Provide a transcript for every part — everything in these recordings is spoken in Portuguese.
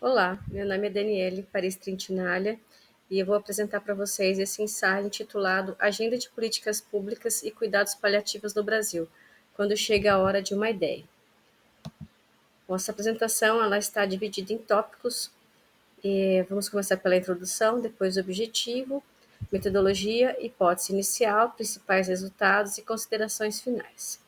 Olá, meu nome é Daniele Paris Trintinaglia e eu vou apresentar para vocês esse ensaio intitulado Agenda de Políticas Públicas e Cuidados Paliativos no Brasil, quando chega a hora de uma ideia. Nossa apresentação ela está dividida em tópicos. Vamos começar pela introdução, depois o objetivo, metodologia, hipótese inicial, principais resultados e considerações finais.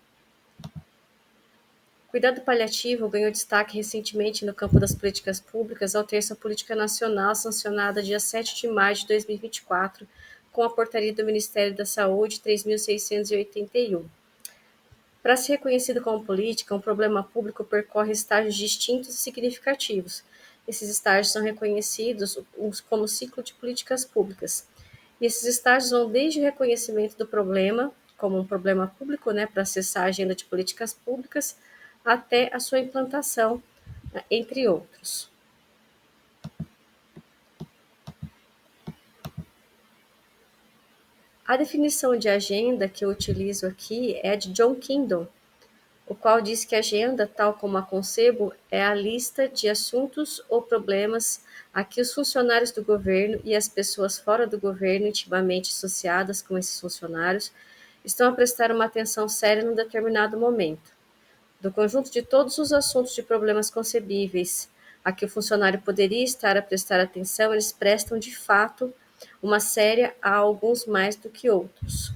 Cuidado paliativo ganhou destaque recentemente no campo das políticas públicas ao ter sua política nacional sancionada dia 7 de maio de 2024, com a portaria do Ministério da Saúde 3.681. Para ser reconhecido como política, um problema público percorre estágios distintos e significativos. Esses estágios são reconhecidos como ciclo de políticas públicas. E esses estágios vão desde o reconhecimento do problema, como um problema público, para acessar a agenda de políticas públicas, até a sua implantação, entre outros. A definição de agenda que eu utilizo aqui é de John Kindle, o qual diz que a agenda, tal como a concebo, é a lista de assuntos ou problemas a que os funcionários do governo e as pessoas fora do governo, intimamente associadas com esses funcionários, estão a prestar uma atenção séria num determinado momento. Do conjunto de todos os assuntos de problemas concebíveis a que o funcionário poderia estar a prestar atenção, eles prestam de fato uma séria a alguns mais do que outros.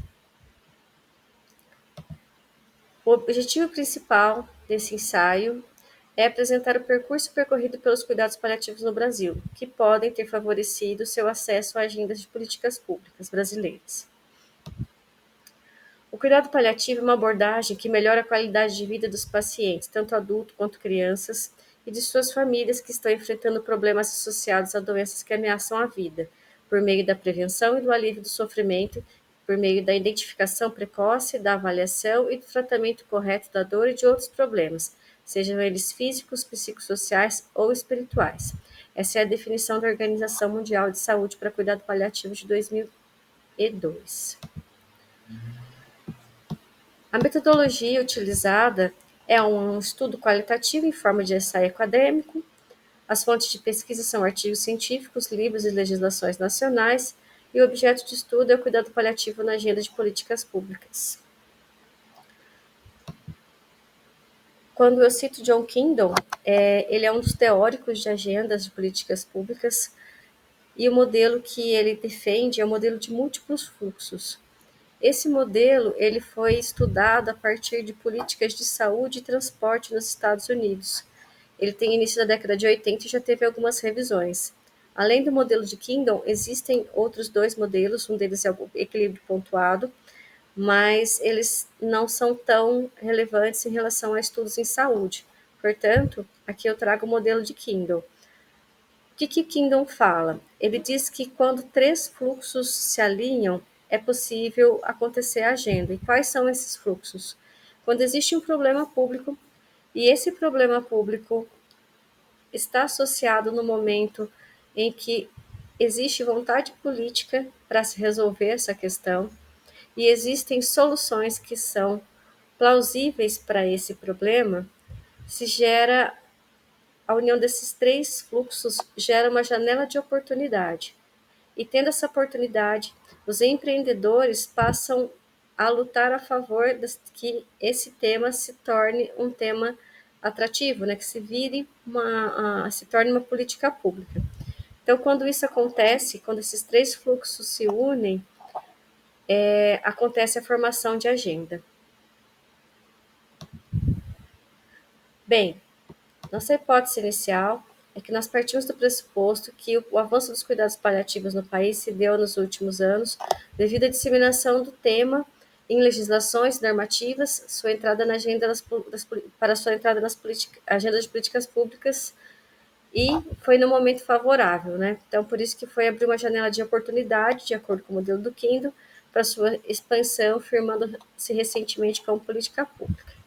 O objetivo principal desse ensaio é apresentar o percurso percorrido pelos cuidados paliativos no Brasil, que podem ter favorecido seu acesso a agendas de políticas públicas brasileiras. O cuidado paliativo é uma abordagem que melhora a qualidade de vida dos pacientes, tanto adultos quanto crianças, e de suas famílias que estão enfrentando problemas associados a doenças que ameaçam a vida, por meio da prevenção e do alívio do sofrimento, por meio da identificação precoce, da avaliação e do tratamento correto da dor e de outros problemas, sejam eles físicos, psicossociais ou espirituais. Essa é a definição da Organização Mundial de Saúde para Cuidado Paliativo de 2002. A metodologia utilizada é um estudo qualitativo em forma de ensaio acadêmico. As fontes de pesquisa são artigos científicos, livros e legislações nacionais, e o objeto de estudo é o cuidado paliativo na agenda de políticas públicas. Quando eu cito John Kindle, ele é um dos teóricos de agendas de políticas públicas, e o modelo que ele defende é o modelo de múltiplos fluxos. Esse modelo ele foi estudado a partir de políticas de saúde e transporte nos Estados Unidos. Ele tem início da década de 80 e já teve algumas revisões. Além do modelo de Kindle, existem outros dois modelos, um deles é o equilíbrio pontuado, mas eles não são tão relevantes em relação a estudos em saúde. Portanto, aqui eu trago o modelo de Kindle. O que Kindle fala? Ele diz que quando três fluxos se alinham, é possível acontecer a agenda. E quais são esses fluxos? Quando existe um problema público e esse problema público está associado no momento em que existe vontade política para se resolver essa questão e existem soluções que são plausíveis para esse problema, se gera a união desses três fluxos gera uma janela de oportunidade. E tendo essa oportunidade, os empreendedores passam a lutar a favor de que esse tema se torne um tema atrativo, que se torne uma política pública. Então, quando isso acontece, quando esses três fluxos se unem, acontece a formação de agenda. Bem, nossa hipótese inicial é que nós partimos do pressuposto que o avanço dos cuidados paliativos no país se deu nos últimos anos devido à disseminação do tema em legislações normativas, sua entrada na agenda para sua entrada nas agendas de políticas públicas, e foi no momento favorável, Então, por isso que foi abrir uma janela de oportunidade, de acordo com o modelo do Kindle, para sua expansão, firmando-se recentemente como política pública.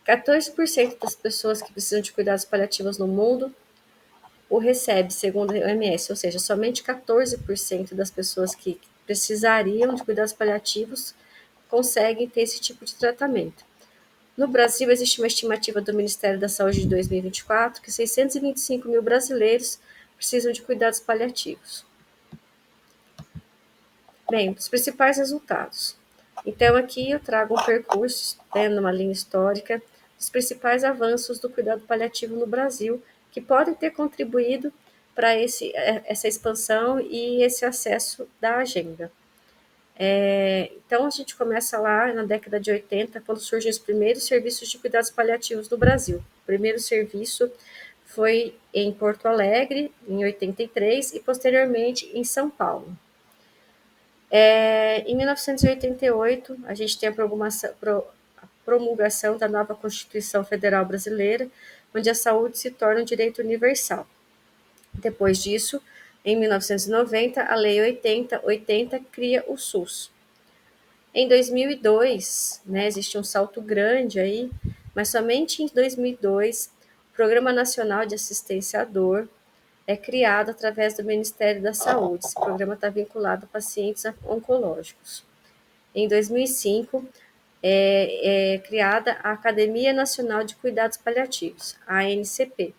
14% das pessoas que precisam de cuidados paliativos no mundo o recebe, segundo a OMS, ou seja, somente 14% das pessoas que precisariam de cuidados paliativos conseguem ter esse tipo de tratamento. No Brasil, existe uma estimativa do Ministério da Saúde de 2024 que 625 mil brasileiros precisam de cuidados paliativos. Bem, os principais resultados. Então, aqui eu trago um percurso, numa linha histórica, dos principais avanços do cuidado paliativo no Brasil, que podem ter contribuído para essa expansão e esse acesso da agenda. Então, a gente começa lá na década de 80, quando surgem os primeiros serviços de cuidados paliativos no Brasil. O primeiro serviço foi em Porto Alegre, em 83, e posteriormente em São Paulo. Em 1988, a gente tem a promulgação da nova Constituição Federal Brasileira, onde a saúde se torna um direito universal. Depois disso, em 1990, a Lei 8080 cria o SUS. Em 2002, existe um salto grande aí, mas somente em 2002, o Programa Nacional de Assistência à Dor é criado através do Ministério da Saúde. Esse programa está vinculado a pacientes oncológicos. Em 2005, é criada a Academia Nacional de Cuidados Paliativos, a ANCP.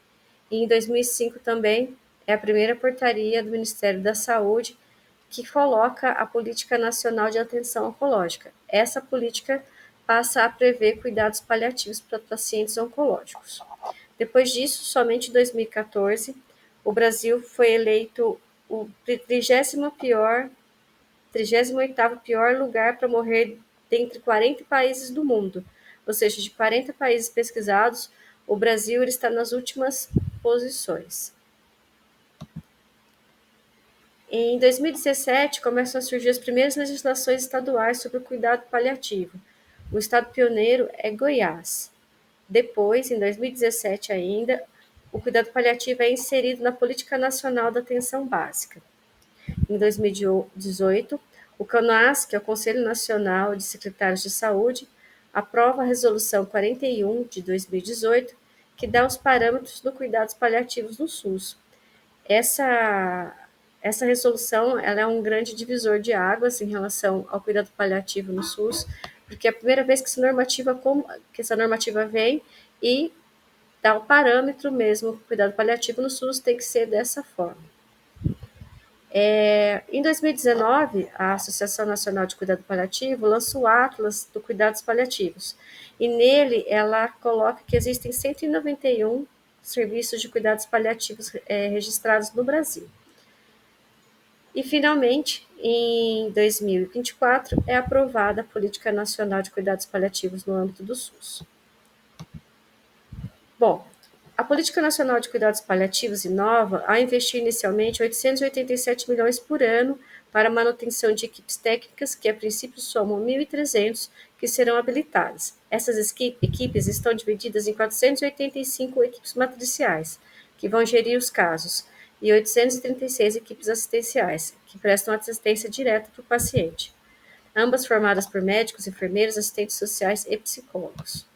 E em 2005 também é a primeira portaria do Ministério da Saúde que coloca a Política Nacional de Atenção Oncológica. Essa política passa a prever cuidados paliativos para pacientes oncológicos. Depois disso, somente em 2014, o Brasil foi eleito o 38º pior lugar para morrer dentre 40 países do mundo. Ou seja, de 40 países pesquisados, o Brasil está nas últimas posições. Em 2017, começam a surgir as primeiras legislações estaduais sobre o cuidado paliativo. O estado pioneiro é Goiás. Depois, em 2017 ainda, o cuidado paliativo é inserido na Política Nacional da Atenção Básica. Em 2018, o CONAS, que é o Conselho Nacional de Secretários de Saúde, aprova a Resolução 41 de 2018, que dá os parâmetros do cuidados paliativos no SUS. Essa resolução ela é um grande divisor de águas em relação ao cuidado paliativo no SUS, porque é a primeira vez que essa normativa vem e dá o parâmetro mesmo, o cuidado paliativo no SUS tem que ser dessa forma. Em 2019, a Associação Nacional de Cuidado Paliativo lançou o Atlas do Cuidados Paliativos, e nele ela coloca que existem 191 serviços de cuidados paliativos registrados no Brasil. E, finalmente, em 2024, é aprovada a Política Nacional de Cuidados Paliativos no âmbito do SUS. Bom, a Política Nacional de Cuidados Paliativos inova a investir inicialmente 887 milhões por ano para a manutenção de equipes técnicas, que a princípio somam 1.300, que serão habilitadas. Essas equipes estão divididas em 485 equipes matriciais, que vão gerir os casos, e 836 equipes assistenciais, que prestam assistência direta para o paciente, ambas formadas por médicos, enfermeiros, assistentes sociais e psicólogos.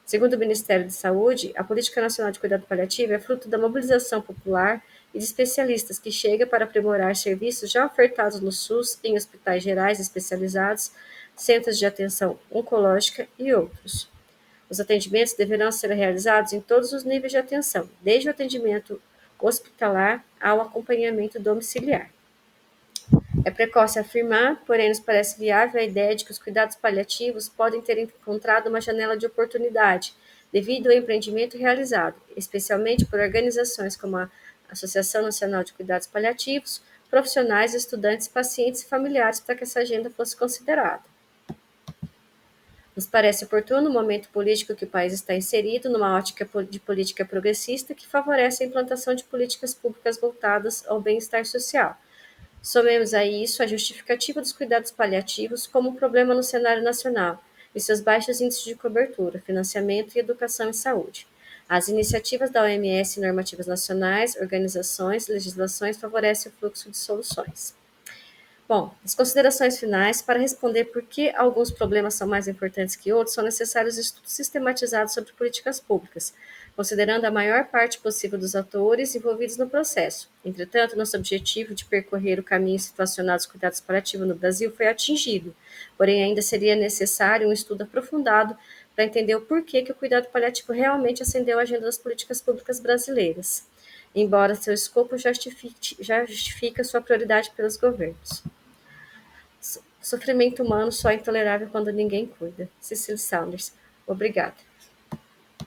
Segundo o Ministério da Saúde, a Política Nacional de Cuidado Paliativo é fruto da mobilização popular e de especialistas que chega para aprimorar serviços já ofertados no SUS, em hospitais gerais especializados, centros de atenção oncológica e outros. Os atendimentos deverão ser realizados em todos os níveis de atenção, desde o atendimento hospitalar ao acompanhamento domiciliar. É precoce afirmar, porém nos parece viável a ideia de que os cuidados paliativos podem ter encontrado uma janela de oportunidade devido ao empreendimento realizado, especialmente por organizações como a Associação Nacional de Cuidados Paliativos, profissionais, estudantes, pacientes e familiares para que essa agenda fosse considerada. Nos parece oportuno o momento político que o país está inserido, numa ótica de política progressista que favorece a implantação de políticas públicas voltadas ao bem-estar social. Somemos a isso a justificativa dos cuidados paliativos como um problema no cenário nacional, e seus baixos índices de cobertura, financiamento e educação em saúde. As iniciativas da OMS, normativas nacionais, organizações, legislações favorecem o fluxo de soluções. Bom, as considerações finais. Para responder por que alguns problemas são mais importantes que outros, são necessários estudos sistematizados sobre políticas públicas, considerando a maior parte possível dos atores envolvidos no processo. Entretanto, nosso objetivo de percorrer o caminho situacional dos cuidados paliativos no Brasil foi atingido, porém ainda seria necessário um estudo aprofundado para entender o porquê que o cuidado paliativo realmente ascendeu a agenda das políticas públicas brasileiras, embora seu escopo justifique sua prioridade pelos governos. Sofrimento humano só é intolerável quando ninguém cuida. Cecily Saunders. Obrigada.